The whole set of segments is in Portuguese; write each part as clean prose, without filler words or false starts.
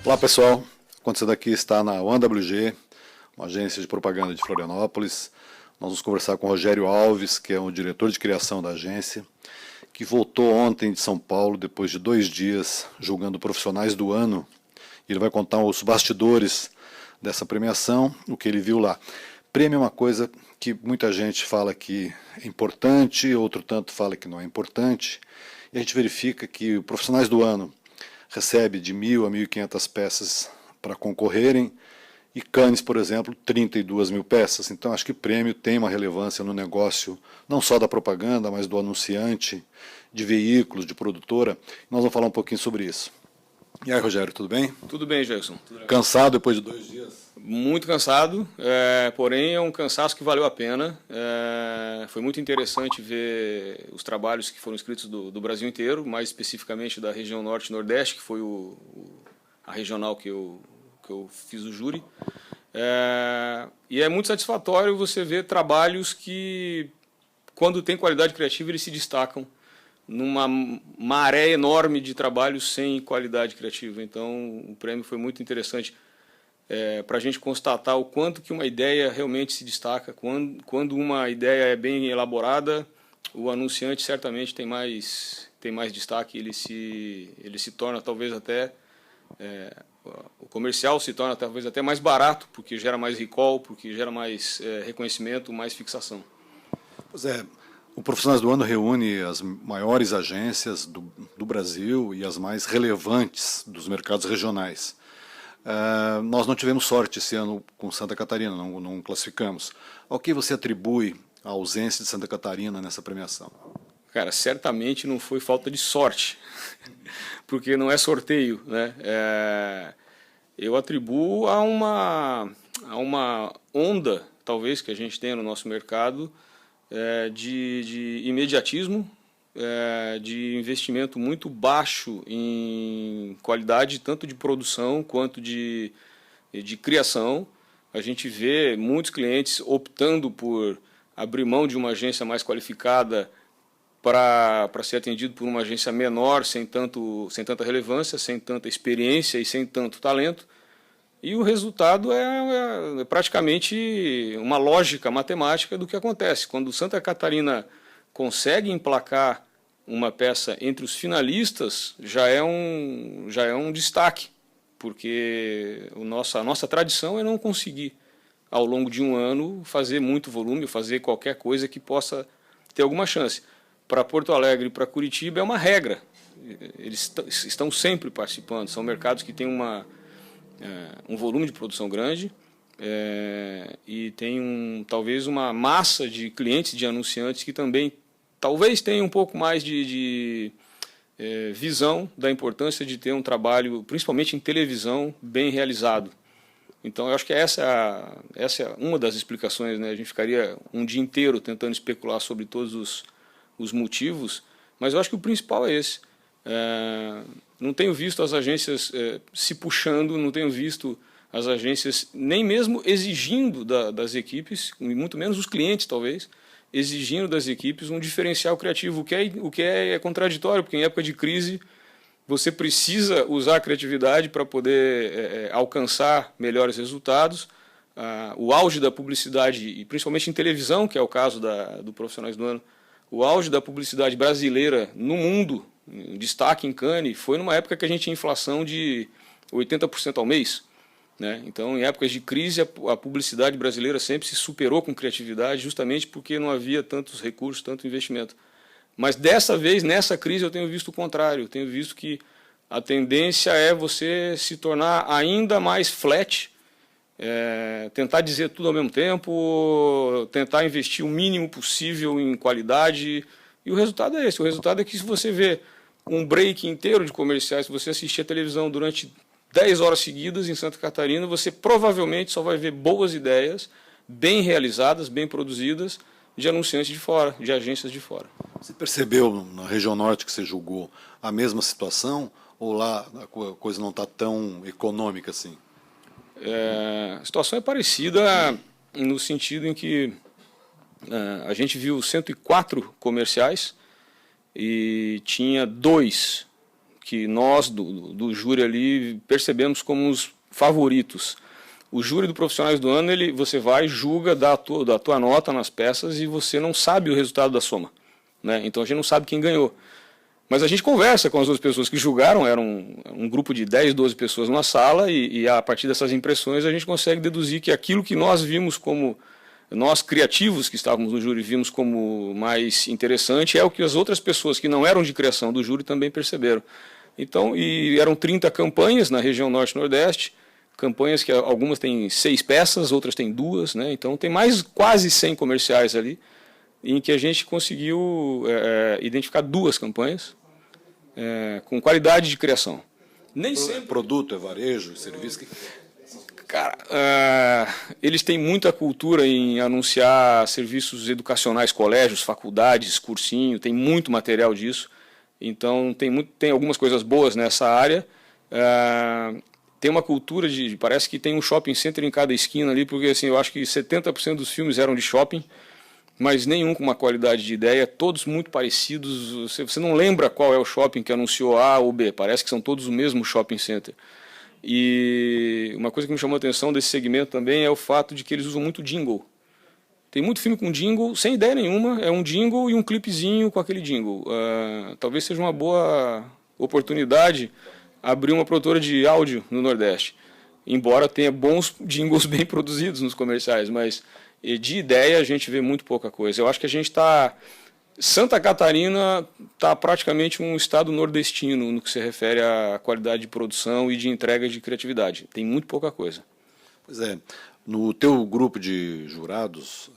Olá pessoal, acontecendo aqui está na OneWG, uma agência de propaganda de Florianópolis. Nós vamos conversar com o Rogério Alves, que é o diretor de criação da agência, que voltou ontem de São Paulo, depois de 2 dias, julgando profissionais do ano. Ele vai contar os bastidores dessa premiação, o que ele viu lá. Prêmio é uma coisa que muita gente fala que é importante, outro tanto fala que não é importante, e a gente verifica que profissionais do ano recebe de 1.000 a 1.500 peças para concorrerem, e Cannes, por exemplo, 32 mil peças. Então acho que prêmio tem uma relevância no negócio, não só da propaganda, mas do anunciante, de veículos, de produtora. Nós vamos falar um pouquinho sobre isso. E aí, Rogério, tudo bem? Tudo bem, Gerson. Cansado depois de 2 dias? Muito cansado, porém é um cansaço que valeu a pena. Foi muito interessante ver os trabalhos que foram escritos do Brasil inteiro, mais especificamente da região Norte e Nordeste, que foi a regional que eu fiz o júri. E é muito satisfatório você ver trabalhos que, quando tem qualidade criativa, eles se destacam numa maré enorme de trabalhos sem qualidade criativa. Então, o prêmio foi muito interessante para a gente constatar o quanto que uma ideia realmente se destaca. Quando uma ideia é bem elaborada, o anunciante certamente tem mais destaque, ele se torna talvez até... o comercial se torna talvez até mais barato, porque gera mais recall, porque gera mais reconhecimento, mais fixação. Pois é. O Profissionais do Ano reúne as maiores agências do Brasil e as mais relevantes dos mercados regionais. Nós não tivemos sorte esse ano com Santa Catarina, não classificamos. Ao que você atribui a ausência de Santa Catarina nessa premiação? Cara, certamente não foi falta de sorte, porque não é sorteio, né? Eu atribuo a uma onda, talvez, que a gente tem no nosso mercado, de imediatismo, de investimento muito baixo em qualidade, tanto de produção quanto de criação. A gente vê muitos clientes optando por abrir mão de uma agência mais qualificada para ser atendido por uma agência menor, sem tanta relevância, sem tanta experiência e sem tanto talento. E o resultado é praticamente uma lógica matemática do que acontece. Quando Santa Catarina consegue emplacar uma peça entre os finalistas, já é um destaque, porque a nossa tradição é não conseguir, ao longo de um ano, fazer muito volume, fazer qualquer coisa que possa ter alguma chance. Para Porto Alegre e para Curitiba é uma regra. Eles estão sempre participando, são mercados que têm um volume de produção grande e tem talvez uma massa de clientes, de anunciantes que também talvez tenham um pouco mais de visão da importância de ter um trabalho, principalmente em televisão, bem realizado. Então, eu acho que essa é uma das explicações, né? A gente ficaria um dia inteiro tentando especular sobre todos os motivos, mas eu acho que o principal é esse. Não tenho visto as agências se puxando, não tenho visto as agências nem mesmo exigindo das equipes, muito menos os clientes talvez, exigindo das equipes um diferencial criativo, o que é contraditório, porque em época de crise você precisa usar a criatividade para poder alcançar melhores resultados. O auge da publicidade, e principalmente em televisão, que é o caso do Profissionais do Ano, o auge da publicidade brasileira no mundo, destaque em Cannes, foi numa época que a gente tinha inflação de 80% ao mês, né? Então, em épocas de crise, a publicidade brasileira sempre se superou com criatividade, justamente porque não havia tantos recursos, tanto investimento. Mas dessa vez, nessa crise, eu tenho visto o contrário. Eu tenho visto que a tendência é você se tornar ainda mais flat, tentar dizer tudo ao mesmo tempo, tentar investir o mínimo possível em qualidade. E o resultado é esse. O resultado é que, se você vê um break inteiro de comerciais, se você assistir a televisão durante 10 horas seguidas em Santa Catarina, você provavelmente só vai ver boas ideias, bem realizadas, bem produzidas, de anunciantes de fora, de agências de fora. Você percebeu na região norte que você julgou a mesma situação, ou lá a coisa não está tão econômica assim? A situação é parecida no sentido em que a gente viu 104 comerciais e tinha 2 que nós, do júri ali, percebemos como os favoritos. O júri do Profissionais do Ano, você vai, julga, dá a tua nota nas peças e você não sabe o resultado da soma, né? Então a gente não sabe quem ganhou. Mas a gente conversa com as outras pessoas que julgaram, era um grupo de 10, 12 pessoas numa sala, e a partir dessas impressões a gente consegue deduzir que aquilo que nós vimos como, nós criativos que estávamos no júri vimos como mais interessante, é o que as outras pessoas que não eram de criação do júri também perceberam. Então, e eram 30 campanhas na região Norte e Nordeste, campanhas que algumas têm 6 peças, outras têm 2, né? Então tem mais quase 100 comerciais ali, em que a gente conseguiu identificar 2 campanhas com qualidade de criação. Nem sempre... Produto, é varejo, serviço? Cara, eles têm muita cultura em anunciar serviços educacionais, colégios, faculdades, cursinho, tem muito material disso. Então tem algumas coisas boas nessa área. Tem uma cultura parece que tem um shopping center em cada esquina ali, porque assim, eu acho que 70% dos filmes eram de shopping, mas nenhum com uma qualidade de ideia, todos muito parecidos. Você não lembra qual é o shopping que anunciou A ou B, parece que são todos o mesmo shopping center. E uma coisa que me chamou a atenção desse segmento também é o fato de que eles usam muito jingle. Tem muito filme com jingle, sem ideia nenhuma, é um jingle e um clipezinho com aquele jingle. Talvez seja uma boa oportunidade abrir uma produtora de áudio no Nordeste, embora tenha bons jingles bem produzidos nos comerciais, mas de ideia a gente vê muito pouca coisa. Eu acho que a gente está... Santa Catarina está praticamente um estado nordestino no que se refere à qualidade de produção e de entrega de criatividade. Tem muito pouca coisa. Pois é. No teu grupo de jurados,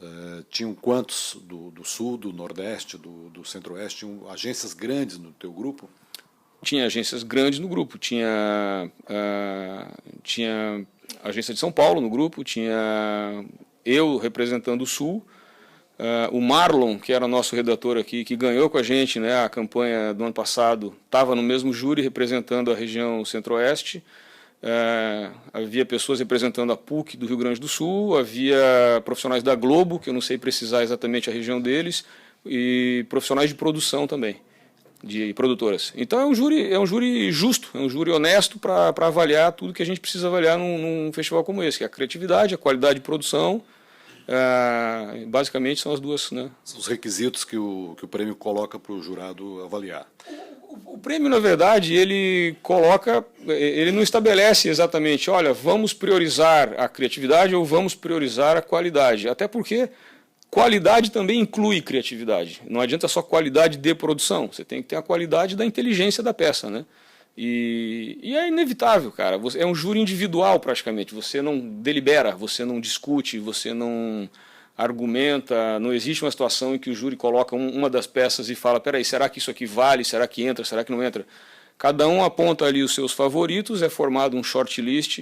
tinham quantos do Sul, do Nordeste, do Centro-Oeste? Tinham agências grandes no teu grupo? Tinha agências grandes no grupo. Tinha a agência de São Paulo no grupo, tinha eu representando o Sul, o Marlon, que era nosso redator aqui, que ganhou com a gente, né, a campanha do ano passado, estava no mesmo júri representando a região Centro-Oeste. Havia pessoas representando a PUC do Rio Grande do Sul, havia profissionais da Globo, que eu não sei precisar exatamente a região deles, e profissionais de produção também, de produtoras. Então é um júri justo, é um júri honesto para avaliar tudo que a gente precisa avaliar num festival como esse, que é a criatividade, a qualidade de produção. Basicamente são as duas, né? São os requisitos que o prêmio coloca para o jurado avaliar. O prêmio, na verdade, ele não estabelece exatamente, olha, vamos priorizar a criatividade ou vamos priorizar a qualidade. Até porque qualidade também inclui criatividade. Não adianta só qualidade de produção, você tem que ter a qualidade da inteligência da peça, né? E é inevitável, cara. É um júri individual praticamente. Você não delibera, você não discute, você não argumenta. Não existe uma situação em que o júri coloca uma das peças e fala: peraí, será que isso aqui vale? Será que entra? Será que não entra? Cada um aponta ali os seus favoritos. É formado um shortlist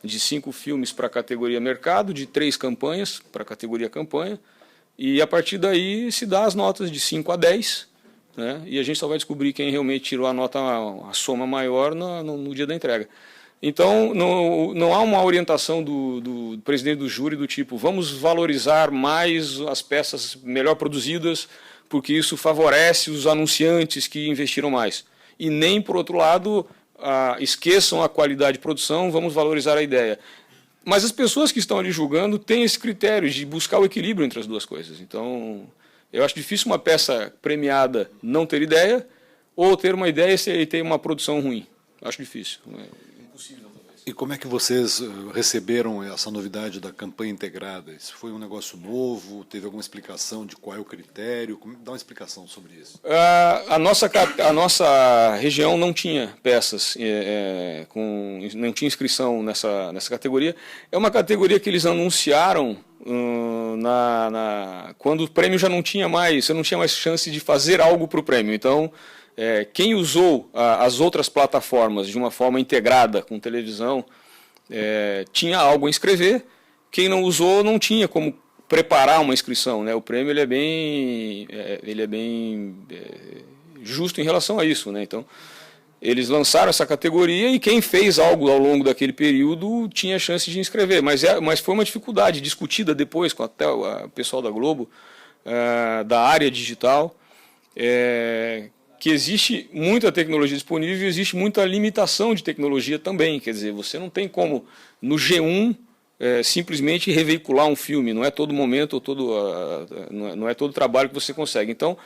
de 5 filmes para a categoria mercado, de 3 campanhas para a categoria campanha. E a partir daí se dá as notas de 5 a 10. Né? E a gente só vai descobrir quem realmente tirou a soma maior no dia da entrega. Então, não há uma orientação do presidente do júri do tipo: vamos valorizar mais as peças melhor produzidas, porque isso favorece os anunciantes que investiram mais. E nem, por outro lado, esqueçam a qualidade de produção, vamos valorizar a ideia. Mas as pessoas que estão ali julgando têm esse critério de buscar o equilíbrio entre as duas coisas. Então, eu acho difícil uma peça premiada não ter ideia, ou ter uma ideia e ter uma produção ruim. Acho difícil. É impossível, talvez. E como é que vocês receberam essa novidade da campanha integrada? Isso foi um negócio novo? Teve alguma explicação de qual é o critério? Dá uma explicação sobre isso. A nossa região não tinha peças, não tinha inscrição nessa categoria. É uma categoria que eles anunciaram quando o prêmio já não tinha mais, você não tinha mais chance de fazer algo para o prêmio. Então, quem usou as outras plataformas de uma forma integrada com televisão tinha algo a inscrever. Quem não usou não tinha como preparar uma inscrição, né? O prêmio ele é bem justo em relação a isso, né? Então, eles lançaram essa categoria e quem fez algo ao longo daquele período tinha chance de inscrever. Mas foi uma dificuldade discutida depois com até o pessoal da Globo, da área digital, que existe muita tecnologia disponível e existe muita limitação de tecnologia também. Quer dizer, você não tem como, no G1, simplesmente reveicular um filme. Não é todo momento, não é todo trabalho que você consegue. Então,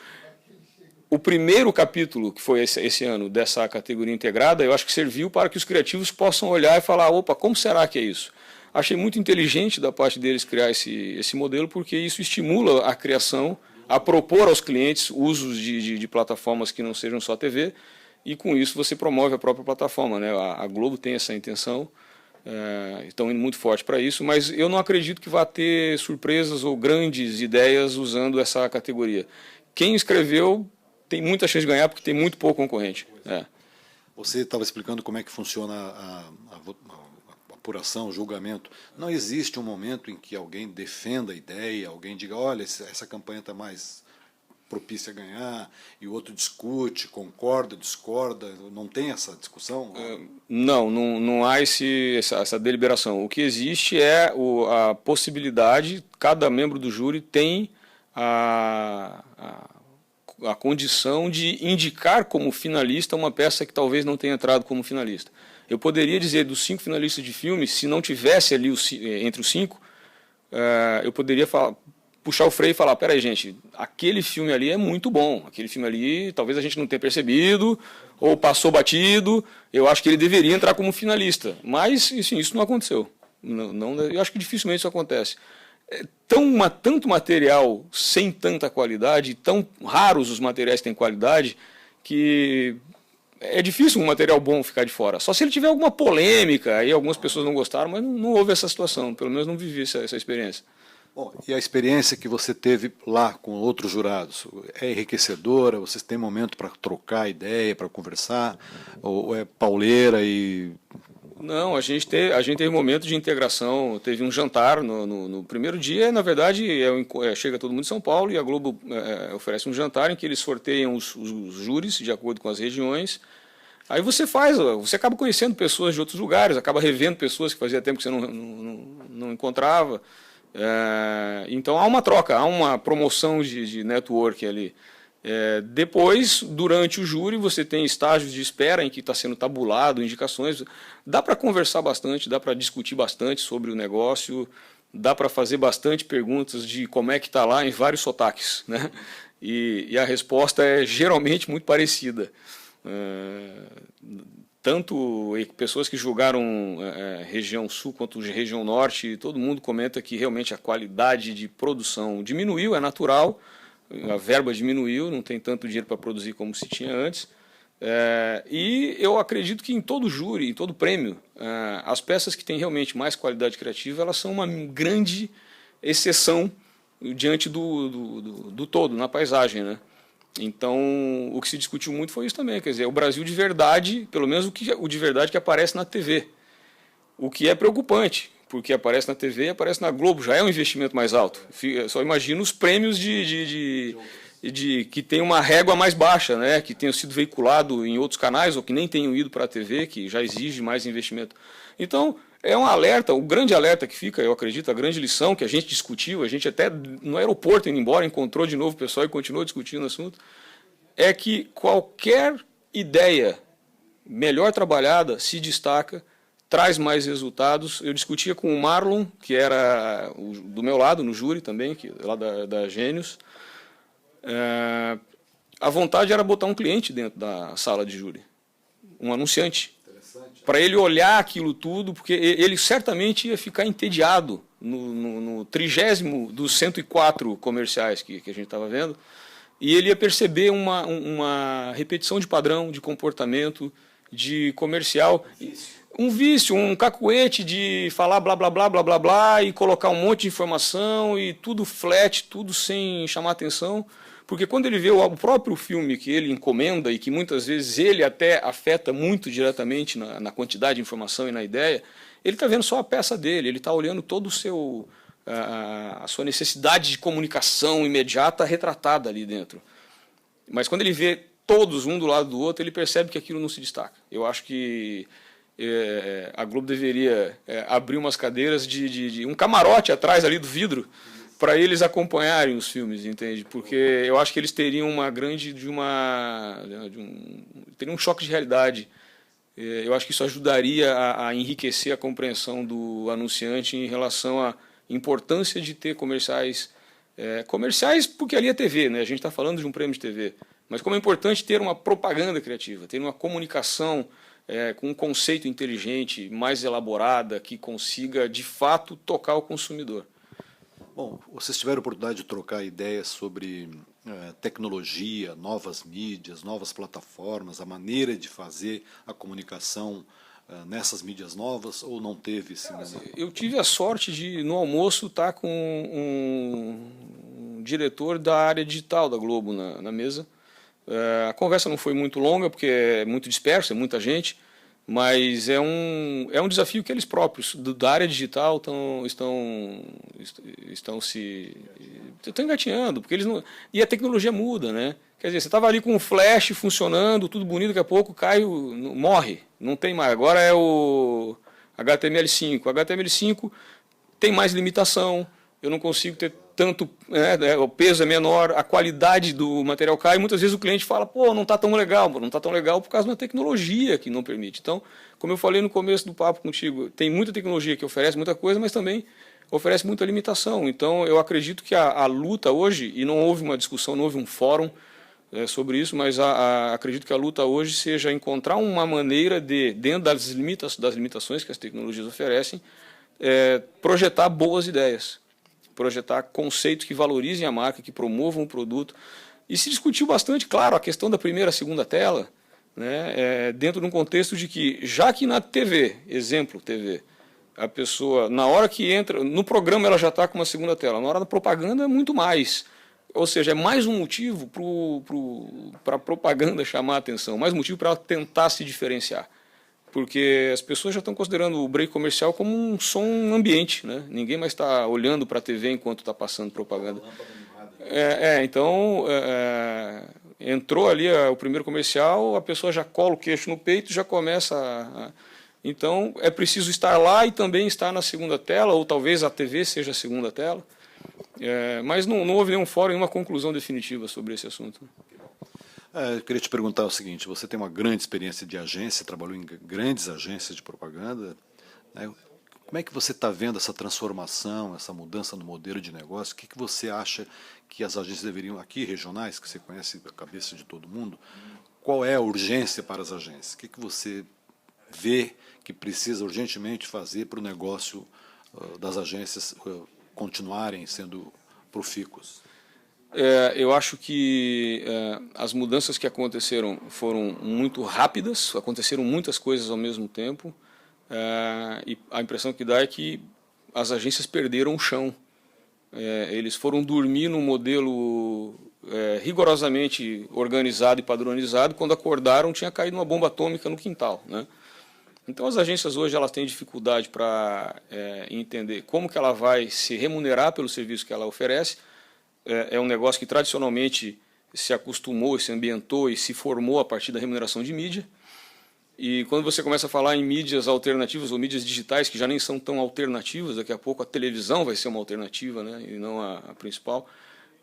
o primeiro capítulo, que foi esse ano, dessa categoria integrada, eu acho que serviu para que os criativos possam olhar e falar, opa, como será que é isso? Achei muito inteligente da parte deles criar esse modelo, porque isso estimula a criação, a propor aos clientes usos de plataformas que não sejam só TV, e com isso você promove a própria plataforma, né? A Globo tem essa intenção, estão indo muito forte para isso, mas eu não acredito que vá ter surpresas ou grandes ideias usando essa categoria. Quem escreveu tem muita chance de ganhar porque tem muito pouco concorrente. Você estava explicando como é que funciona a apuração, o julgamento. Não existe um momento em que alguém defenda a ideia, alguém diga, olha, essa campanha está mais propícia a ganhar, e o outro discute, concorda, discorda, não tem essa discussão? Não há essa deliberação. O que existe é a possibilidade, cada membro do júri tem a condição de indicar como finalista uma peça que talvez não tenha entrado como finalista. Eu poderia dizer dos 5 finalistas de filme, se não tivesse ali entre os 5, eu poderia puxar o freio e falar, peraí gente, aquele filme ali é muito bom, aquele filme ali talvez a gente não tenha percebido, ou passou batido, eu acho que ele deveria entrar como finalista. Mas assim, isso não aconteceu. Eu acho que dificilmente isso acontece. Tanto material sem tanta qualidade, tão raros os materiais que têm qualidade, que é difícil um material bom ficar de fora. Só se ele tiver alguma polêmica, aí algumas pessoas não gostaram, mas não houve essa situação, pelo menos não vivi essa experiência. Bom, e a experiência que você teve lá com outros jurados, é enriquecedora? Vocês têm momento para trocar ideia, para conversar? Ou é pauleira e... Não, a gente teve momento de integração, teve um jantar no primeiro dia, na verdade chega todo mundo de São Paulo e a Globo oferece um jantar em que eles sorteiam os júris de acordo com as regiões. Aí você acaba conhecendo pessoas de outros lugares, acaba revendo pessoas que fazia tempo que você não encontrava. Então há uma troca, há uma promoção de network ali. Depois, durante o júri, você tem estágios de espera em que está sendo tabulado, indicações. Dá para conversar bastante, dá para discutir bastante sobre o negócio, dá para fazer bastante perguntas de como é que está lá em vários sotaques, né? E a resposta é geralmente muito parecida. Tanto pessoas que julgaram região sul quanto região norte, todo mundo comenta que realmente a qualidade de produção diminuiu, é natural. A verba diminuiu, não tem tanto dinheiro para produzir como se tinha antes. E eu acredito que em todo júri, em todo prêmio, as peças que têm realmente mais qualidade criativa, elas são uma grande exceção diante do todo, na paisagem, né? Então, o que se discutiu muito foi isso também, quer dizer, o Brasil de verdade, pelo menos o de verdade que aparece na TV. O que é preocupante, porque aparece na TV e aparece na Globo, já é um investimento mais alto. Só imagino os prêmios que tem uma régua mais baixa, né, que tenham sido veiculados em outros canais ou que nem tenham ido para a TV, que já exige mais investimento. Então, é um alerta, o grande alerta que fica, eu acredito, a grande lição que a gente discutiu, a gente até no aeroporto indo embora encontrou de novo o pessoal e continuou discutindo o assunto, é que qualquer ideia melhor trabalhada se destaca, traz mais resultados. Eu discutia com o Marlon, que era do meu lado, no júri também, lá da Gênios. A vontade era botar um cliente dentro da sala de júri, um anunciante, para ele olhar aquilo tudo, porque ele certamente ia ficar entediado no 30º dos 104 comerciais que a gente estava vendo, e ele ia perceber uma repetição de padrão, de comportamento, de comercial, um vício, um cacuete de falar blá, blá, blá, blá, blá, blá, e colocar um monte de informação, e tudo flat, tudo sem chamar atenção. Porque quando ele vê o próprio filme que ele encomenda e que muitas vezes ele até afeta muito diretamente na quantidade de informação e na ideia, ele está vendo só a peça dele, ele está olhando todo a sua necessidade de comunicação imediata retratada ali dentro. Mas quando ele vê todos um do lado do outro, ele percebe que aquilo não se destaca. Eu acho que a Globo deveria abrir umas cadeiras de um camarote atrás ali do vidro, para eles acompanharem os filmes, entende? Porque eu acho que eles teriam teriam um choque de realidade. Eu acho que isso ajudaria a enriquecer a compreensão do anunciante em relação à importância de ter comerciais, comerciais porque ali é TV, né? A gente está falando de um prêmio de TV, mas como é importante ter uma propaganda criativa, ter uma comunicação com um conceito inteligente, mais elaborada, que consiga de fato tocar o consumidor. Bom, vocês tiveram a oportunidade de trocar ideias sobre tecnologia, novas mídias, novas plataformas, a maneira de fazer a comunicação nessas mídias novas, ou não teve esse momento? Eu tive a sorte de, no almoço, estar com um diretor da área digital da Globo na mesa. A conversa não foi muito longa, porque é muito disperso, é muita gente, mas é um desafio que eles próprios, da área digital, estão engatinhando, porque eles não, e a tecnologia muda, né? Quer dizer, você estava ali com o flash funcionando, tudo bonito, daqui a pouco cai, morre, não tem mais. Agora é o HTML5. O HTML5 tem mais limitação, eu não consigo ter tanto, o peso é menor, a qualidade do material cai, e muitas vezes o cliente fala, pô, não está tão legal, não está tão legal por causa da tecnologia que não permite. Então, como eu falei no começo do papo contigo, tem muita tecnologia que oferece muita coisa, mas também oferece muita limitação. Então, eu acredito que a luta hoje, e não houve uma discussão, não houve um fórum sobre isso, mas acredito que a luta hoje seja encontrar uma maneira de, dentro das limitações que as tecnologias oferecem, projetar boas ideias, projetar conceitos que valorizem a marca, que promovam o produto. E se discutiu bastante, claro, a questão da primeira e segunda tela, né, dentro de um contexto de que, já que na TV, exemplo, TV, a pessoa, na hora que entra, no programa ela já está com uma segunda tela, na hora da propaganda é muito mais. Ou seja, é mais um motivo para a propaganda chamar a atenção, mais um motivo para ela tentar se diferenciar. Porque as pessoas já estão considerando o break comercial como um som ambiente, né? Ninguém mais está olhando para a TV enquanto está passando propaganda. Então, entrou ali o primeiro comercial, a pessoa já cola o queixo no peito, já começa Então, é preciso estar lá e também estar na segunda tela, ou talvez a TV seja a segunda tela. Mas não houve nenhum fórum, nenhuma conclusão definitiva sobre esse assunto. Eu queria te perguntar o seguinte, você tem uma grande experiência de agência, trabalhou em grandes agências de propaganda, né? Como é que você está vendo essa transformação, essa mudança no modelo de negócio? O que você acha que as agências deveriam, aqui regionais, que você conhece a cabeça de todo mundo, qual é a urgência para as agências? O que você vê que precisa urgentemente fazer para o negócio das agências continuarem sendo profícuos? Eu acho que as mudanças que aconteceram foram muito rápidas, aconteceram muitas coisas ao mesmo tempo, e a impressão que dá é que as agências perderam o chão. Eles foram dormir num modelo rigorosamente organizado e padronizado, quando acordaram tinha caído uma bomba atômica no quintal, né? Então as agências hoje elas têm dificuldade para entender como que ela vai se remunerar pelo serviço que ela oferece. É um negócio que tradicionalmente se acostumou, se ambientou e se formou a partir da remuneração de mídia. E quando você começa a falar em mídias alternativas ou mídias digitais, que já nem são tão alternativas, daqui a pouco a televisão vai ser uma alternativa, né, e não a principal,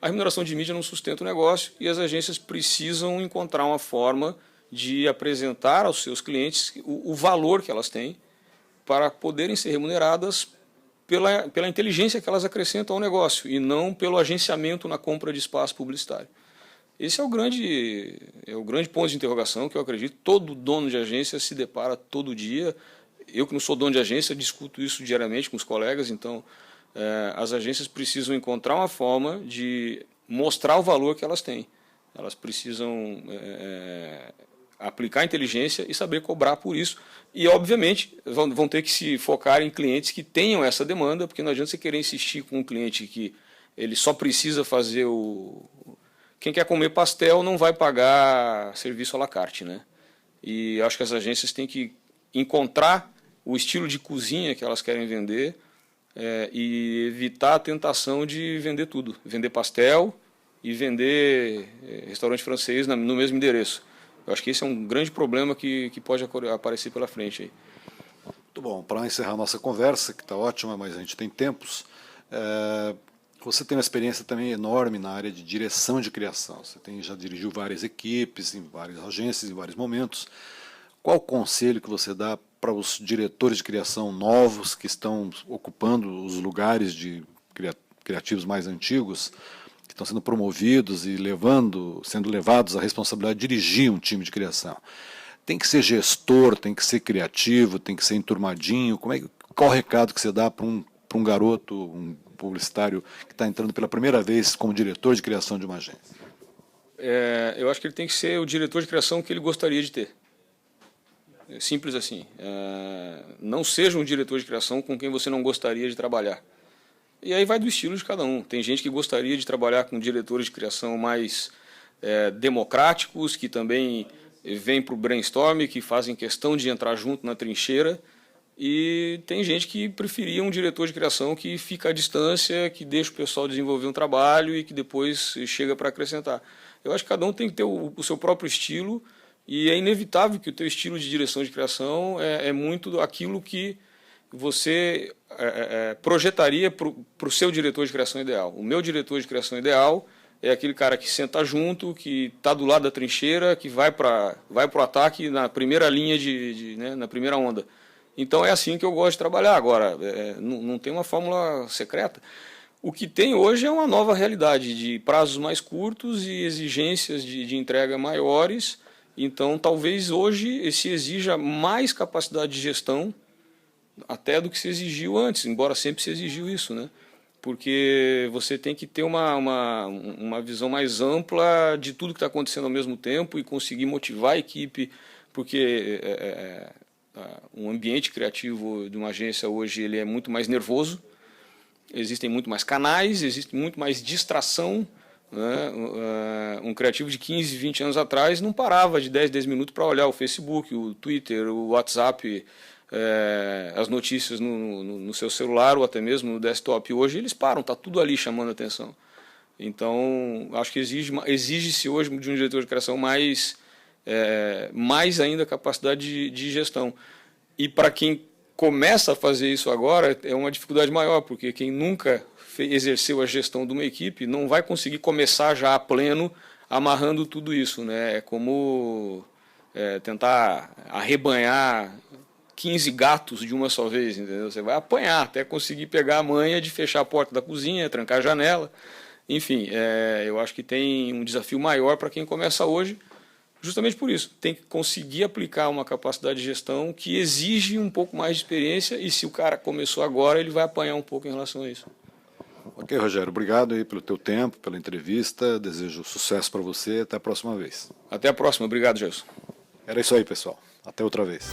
a remuneração de mídia não sustenta o negócio e as agências precisam encontrar uma forma de apresentar aos seus clientes o valor que elas têm para poderem ser remuneradas pela inteligência que elas acrescentam ao negócio e não pelo agenciamento na compra de espaço publicitário. Esse é o grande ponto de interrogação que eu acredito todo dono de agência se depara todo dia. Eu que não sou dono de agência discuto isso diariamente com os colegas, então as agências precisam encontrar uma forma de mostrar o valor que elas têm. Elas precisam aplicar inteligência e saber cobrar por isso. E, obviamente, vão ter que se focar em clientes que tenham essa demanda, porque não adianta você querer insistir com um cliente que ele só precisa fazer Quem quer comer pastel não vai pagar serviço à la carte, né? E acho que as agências têm que encontrar o estilo de cozinha que elas querem vender e evitar a tentação de vender tudo. Vender pastel e vender restaurante francês no mesmo endereço. Eu acho que esse é um grande problema que pode aparecer pela frente aí. Muito bom. Para encerrar a nossa conversa, que está ótima, mas a gente tem tempos, Você tem uma experiência também enorme na área de direção de criação. Você já dirigiu várias equipes, em várias agências, em vários momentos. Qual o conselho que você dá para os diretores de criação novos que estão ocupando os lugares de criativos mais antigos, que estão sendo promovidos e sendo levados à responsabilidade de dirigir um time de criação? Tem que ser gestor, tem que ser criativo, tem que ser enturmadinho. Qual o recado que você dá para um garoto, um publicitário que está entrando pela primeira vez como diretor de criação de uma agência? Eu acho que ele tem que ser o diretor de criação que ele gostaria de ter. Simples assim. Não seja um diretor de criação com quem você não gostaria de trabalhar. E aí vai do estilo de cada um. Tem gente que gostaria de trabalhar com diretores de criação mais democráticos, que também vêm para o brainstorm, que fazem questão de entrar junto na trincheira. E tem gente que preferia um diretor de criação que fica à distância, que deixa o pessoal desenvolver um trabalho e que depois chega para acrescentar. Eu acho que cada um tem que ter o seu próprio estilo, e é inevitável que o teu estilo de direção de criação é muito aquilo que você projetaria para o seu diretor de criação ideal. O meu diretor de criação ideal é aquele cara que senta junto, que está do lado da trincheira, que vai para o ataque na primeira linha, na primeira onda. Então é assim que eu gosto de trabalhar. Agora, não tem uma fórmula secreta. O que tem hoje é uma nova realidade de prazos mais curtos e exigências de entrega maiores. Então, talvez hoje se exija mais capacidade de gestão até do que se exigiu antes, embora sempre se exigiu isso, né? Porque você tem que ter uma visão mais ampla de tudo que está acontecendo ao mesmo tempo e conseguir motivar a equipe, porque um ambiente criativo de uma agência hoje ele é muito mais nervoso, existem muito mais canais, existe muito mais distração, né? Um criativo de 15, 20 anos atrás não parava de 10 minutos para olhar o Facebook, o Twitter, o WhatsApp, as notícias no seu celular ou até mesmo no desktop. Hoje eles param, está tudo ali chamando a atenção. Então, acho que exige-se hoje de um diretor de criação mais ainda capacidade de gestão. E para quem começa a fazer isso agora, é uma dificuldade maior, porque quem nunca exerceu a gestão de uma equipe não vai conseguir começar já a pleno amarrando tudo isso, né? É como tentar arrebanhar 15 gatos de uma só vez, entendeu? Você vai apanhar até conseguir pegar a manha de fechar a porta da cozinha, trancar a janela. Enfim, eu acho que tem um desafio maior para quem começa hoje, justamente por isso. Tem que conseguir aplicar uma capacidade de gestão que exige um pouco mais de experiência, e se o cara começou agora, ele vai apanhar um pouco em relação a isso. Ok, Rogério, obrigado aí pelo teu tempo, pela entrevista, desejo sucesso para você, até a próxima vez. Até a próxima, obrigado, Gelson. Era isso aí, pessoal, até outra vez.